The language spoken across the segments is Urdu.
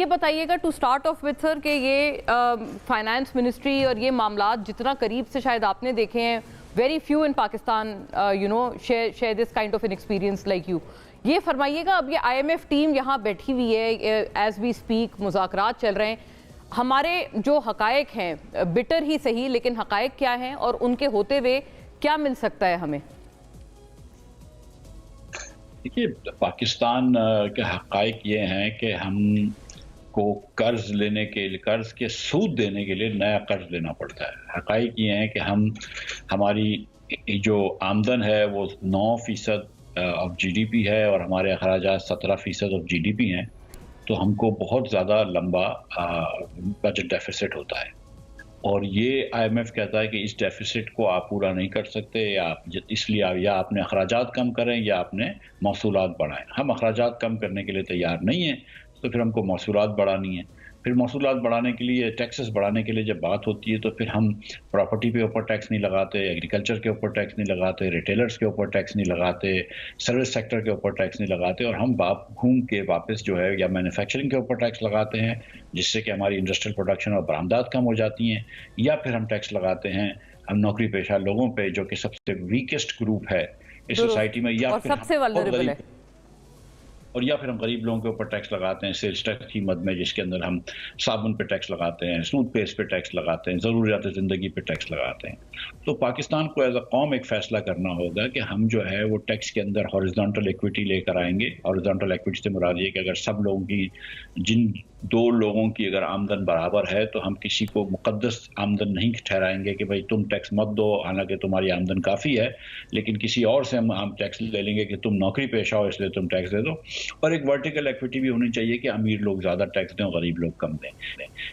یہ بتائیے گا ٹو سٹارٹ آف وتھ سر کہ یہ فائنانس منسٹری اور یہ معاملات جتنا قریب سے شاید آپ نے دیکھے ہیں، very few in Pakistan share this kind of an experience like you. یہ فرمائیے گا، اب یہ آئی ایم ایف ٹیم یہاں بیٹھی ہوئی ہے، ایز وی اسپیک مذاکرات چل رہے ہیں، ہمارے جو حقائق ہیں بٹر ہی صحیح لیکن حقائق کیا ہیں اور ان کے ہوتے ہوئے کیا مل سکتا ہے ہمیں؟ دیکھیے، پاکستان کے حقائق یہ ہیں کہ ہم کو قرض لینے کے لیے، قرض کے سود دینے کے لیے نیا قرض لینا پڑتا ہے. حقائق یہ ہیں کہ ہماری جو آمدن ہے وہ 9% آف جی ڈی پی ہے اور ہمارے اخراجات 17% آف جی ڈی پی ہیں. تو ہم کو بہت زیادہ لمبا بجٹ ڈیفیسٹ ہوتا ہے، اور یہ آئی ایم ایف کہتا ہے کہ اس ڈیفیسٹ کو آپ پورا نہیں کر سکتے، یا اس لیے یا آپ نے اخراجات کم کریں یا آپ نے موصولات بڑھائیں. ہم اخراجات کم کرنے کے لیے تیار نہیں ہیں، تو پھر ہم کو موصولات بڑھانی ہے. پھر موصولات بڑھانے کے لیے، ٹیکسز بڑھانے کے لیے جب بات ہوتی ہے تو پھر ہم پراپرٹی پہ اوپر ٹیکس نہیں لگاتے، ایگریکلچر کے اوپر ٹیکس نہیں لگاتے، ریٹیلرز کے اوپر ٹیکس نہیں لگاتے، سروس سیکٹر کے اوپر ٹیکس نہیں لگاتے، اور ہم گھوم کے واپس جو ہے یا مینوفیکچرنگ کے اوپر ٹیکس لگاتے ہیں، جس سے کہ ہماری انڈسٹریل پروڈکشن اور برآمدات کم ہو جاتی ہیں. یا پھر ہم ٹیکس لگاتے ہیں ہم نوکری پیشہ لوگوں پہ، جو کہ سب سے ویکسٹ گروپ ہے اس سوسائٹی میں، یا پھر سب سے vulnerable ہے، اور یا پھر ہم غریب لوگوں کے اوپر ٹیکس لگاتے ہیں سیلز ٹیکس کی مد میں، جس کے اندر ہم صابن پہ ٹیکس لگاتے ہیں، سوٹ پیسٹ پہ ٹیکس لگاتے ہیں، ضروریات زندگی پہ ٹیکس لگاتے ہیں. تو پاکستان کو ایز اے قوم ایک فیصلہ کرنا ہوگا کہ ہم جو ہے وہ ٹیکس کے اندر ہاریزونٹل ایکویٹی لے کر آئیں گے. ہاریزونٹل ایکویٹی سے مراد یہ کہ اگر سب لوگوں کی، جن 2 لوگوں کی اگر آمدن برابر ہے تو ہم کسی کو مقدس آمدن نہیں ٹھہرائیں گے کہ بھائی تم ٹیکس مت دو، حالانکہ تمہاری آمدن کافی ہے، لیکن کسی اور سے ہم ٹیکس لے لیں گے کہ تم نوکری پیشہ ہو اس لیے تم ٹیکس دے دو. اور ایک ورٹیکل ایکویٹی بھی ہونی چاہیے کہ امیر لوگ زیادہ ٹیکس دیں اور غریب لوگ کم دیں.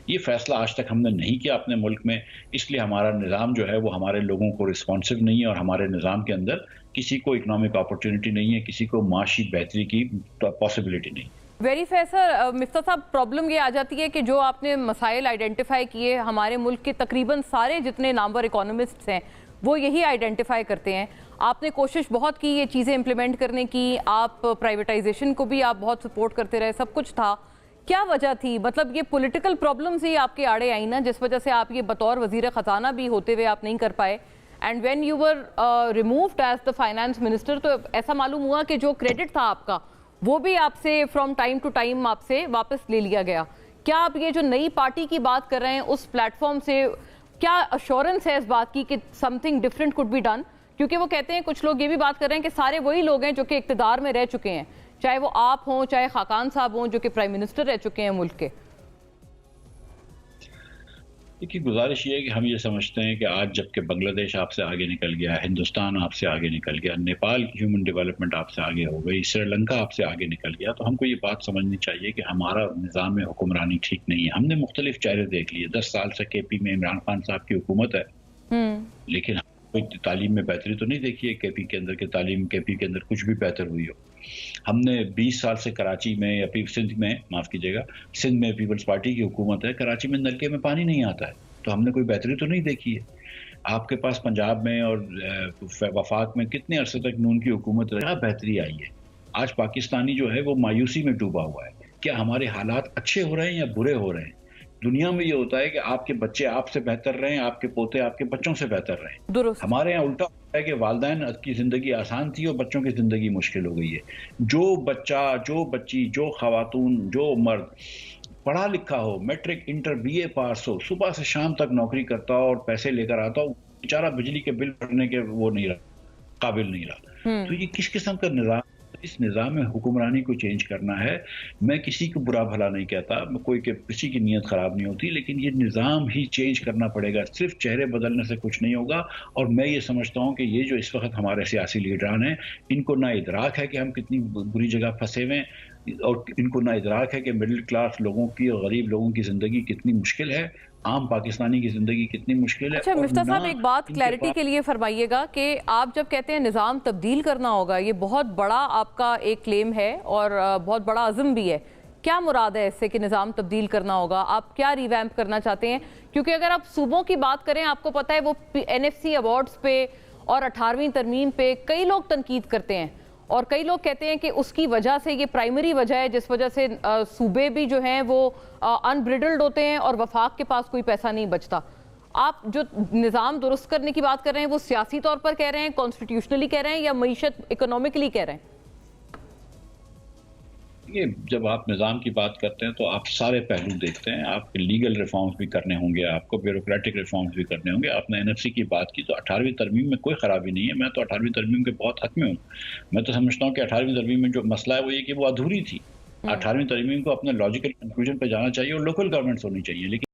یہ فیصلہ آج تک ہم نے نہیں کیا اپنے ملک میں، اس لیے ہمارا نظام جو ہے وہ ہمارے لوگوں کو رسپانسو نہیں ہے، اور ہمارے نظام کے اندر کسی کو اکنامک اپورچونٹی نہیں ہے، کسی کو معاشی بہتری کی پاسبلٹی نہیں. ویری فیئر سر. مفتاح صاحب، پرابلم یہ آ جاتی ہے کہ جو آپ نے مسائل آئیڈینٹیفائی کیے، ہمارے ملک کے تقریباً سارے جتنے نامور اکانومسٹس ہیں وہ یہی آئیڈینٹیفائی کرتے ہیں. آپ نے کوشش بہت کی یہ چیزیں امپلیمنٹ کرنے کی، آپ پرائیویٹائزیشن کو بھی آپ بہت سپورٹ کرتے رہے، سب کچھ تھا. کیا وجہ تھی؟ مطلب یہ پولیٹیکل پرابلمز ہی آپ کے آڑے آئیں نا، جس وجہ سے آپ یہ بطور وزیر خزانہ بھی ہوتے ہوئے آپ نہیں کر پائے. And when you were removed as the finance minister, تو ایسا معلوم ہوا کہ جو کریڈٹ تھا آپ کا وہ بھی آپ سے فرام ٹائم ٹو ٹائم آپ سے واپس لے لیا گیا. کیا آپ یہ جو نئی پارٹی کی بات کر رہے ہیں اس پلیٹ فارم سے کیا اشورنس ہے اس بات کی کہ something different could be done? کیونکہ وہ کہتے ہیں، کچھ لوگ یہ بھی بات کر رہے ہیں کہ سارے وہی لوگ ہیں جو کہ اقتدار میں رہ چکے ہیں، چاہے وہ آپ ہوں چاہے خاقان صاحب ہوں جو کہ پرائم منسٹر رہ چکے ہیں ملک کے. دیکھیے، گزارش یہ ہے کہ ہم یہ سمجھتے ہیں کہ آج جب کہ بنگلہ دیش آپ سے آگے نکل گیا، ہندوستان آپ سے آگے نکل گیا، نیپال کی ہیومن ڈیولپمنٹ آپ سے آگے ہو گئی، سری لنکا آپ سے آگے نکل گیا، تو ہم کو یہ بات سمجھنی چاہیے کہ ہمارا نظام حکمرانی ٹھیک نہیں ہے. ہم نے مختلف چہرے دیکھ لیے. 10 سال سے کے پی میں عمران خان صاحب کی حکومت ہے، لیکن کوئی تعلیم میں بہتری تو نہیں دیکھی ہے کے پی کے اندر، کہ تعلیم کے پی کے اندر کچھ بھی بہتر ہوئی ہو. ہم نے 20 سال سے کراچی میں یا سندھ میں، معاف کیجیے گا، سندھ میں پیپلز پارٹی کی حکومت ہے، کراچی میں نلکے میں پانی نہیں آتا ہے، تو ہم نے کوئی بہتری تو نہیں دیکھی ہے. آپ کے پاس پنجاب میں اور وفاق میں کتنے عرصے تک نون کی حکومت رہی، بہتری آئی ہے. آج پاکستانی جو ہے وہ مایوسی میں ڈوبا ہوا ہے. کیا ہمارے حالات اچھے ہو رہے ہیں یا برے ہو رہے ہیں؟ دنیا میں یہ ہوتا ہے کہ آپ کے بچے آپ سے بہتر رہیں، آپ کے پوتے آپ کے بچوں سے بہتر رہیں. درست. ہمارے یہاں الٹا ہوتا ہے کہ والدین کی زندگی آسان تھی اور بچوں کی زندگی مشکل ہو گئی ہے. جو بچہ، جو بچی، جو خواتون، جو مرد پڑھا لکھا ہو، میٹرک انٹر بی اے پاس ہو، صبح سے شام تک نوکری کرتا ہو اور پیسے لے کر آتا ہو، بیچارہ بجلی کے بل بھرنے کے وہ نہیں رہا، قابل نہیں رہا. تو یہ کس قسم کا نظام؟ اس نظام میں حکمرانی کو چینج کرنا ہے. میں کسی کو برا بھلا نہیں کہتا، کوئی کسی کی نیت خراب نہیں ہوتی، لیکن یہ نظام ہی چینج کرنا پڑے گا. صرف چہرے بدلنے سے کچھ نہیں ہوگا. اور میں یہ سمجھتا ہوں کہ یہ جو اس وقت ہمارے سیاسی لیڈران ہیں، ان کو نہ ادراک ہے کہ ہم کتنی بری جگہ پھنسے ہوئے ہیں، اور ان کو نہ ادراک ہے کہ مڈل کلاس لوگوں کی اور غریب لوگوں کی زندگی کتنی مشکل ہے، عام پاکستانی کی زندگی کتنی مشکل ہے. اچھا مفتاح صاحب، ایک بات کلیئرٹی کے لیے فرمائیے گا کہ آپ جب کہتے ہیں نظام تبدیل کرنا ہوگا، یہ بہت بڑا آپ کا ایک کلیم ہے اور بہت بڑا عزم بھی ہے. کیا مراد ہے اس سے کہ نظام تبدیل کرنا ہوگا؟ آپ کیا ریویمپ کرنا چاہتے ہیں؟ کیونکہ اگر آپ صوبوں کی بات کریں، آپ کو پتہ ہے وہ این ایف سی ایوارڈز پہ اور 18ویں ترمیم پہ کئی لوگ تنقید کرتے ہیں، اور کئی لوگ کہتے ہیں کہ اس کی وجہ سے یہ پرائمری وجہ ہے جس وجہ سے صوبے بھی جو ہیں وہ انبریڈلڈ ہوتے ہیں اور وفاق کے پاس کوئی پیسہ نہیں بچتا. آپ جو نظام درست کرنے کی بات کر رہے ہیں وہ سیاسی طور پر کہہ رہے ہیں, کانسٹیٹیوشنلی کہہ رہے ہیں, یا معیشت اکنومکلی کہہ رہے ہیں؟ یہ جب آپ نظام کی بات کرتے ہیں تو آپ سارے پہلو دیکھتے ہیں. آپ کے لیگل ریفارمز بھی کرنے ہوں گے, آپ کو بیوروکریٹک ریفارمز بھی کرنے ہوں گے. آپ نے NFC کی بات کی تو 18ویں ترمیم میں کوئی خرابی نہیں ہے. میں تو 18ویں ترمیم کے بہت حق میں ہوں. میں تو سمجھتا ہوں کہ 18ویں ترمیم میں جو مسئلہ ہے وہ یہ کہ وہ ادھوری تھی. 18ویں ترمیم کو اپنے لاجیکل کنکلوژن پہ جانا چاہیے اور لوکل گورنمنٹس ہونی چاہیے. لیکن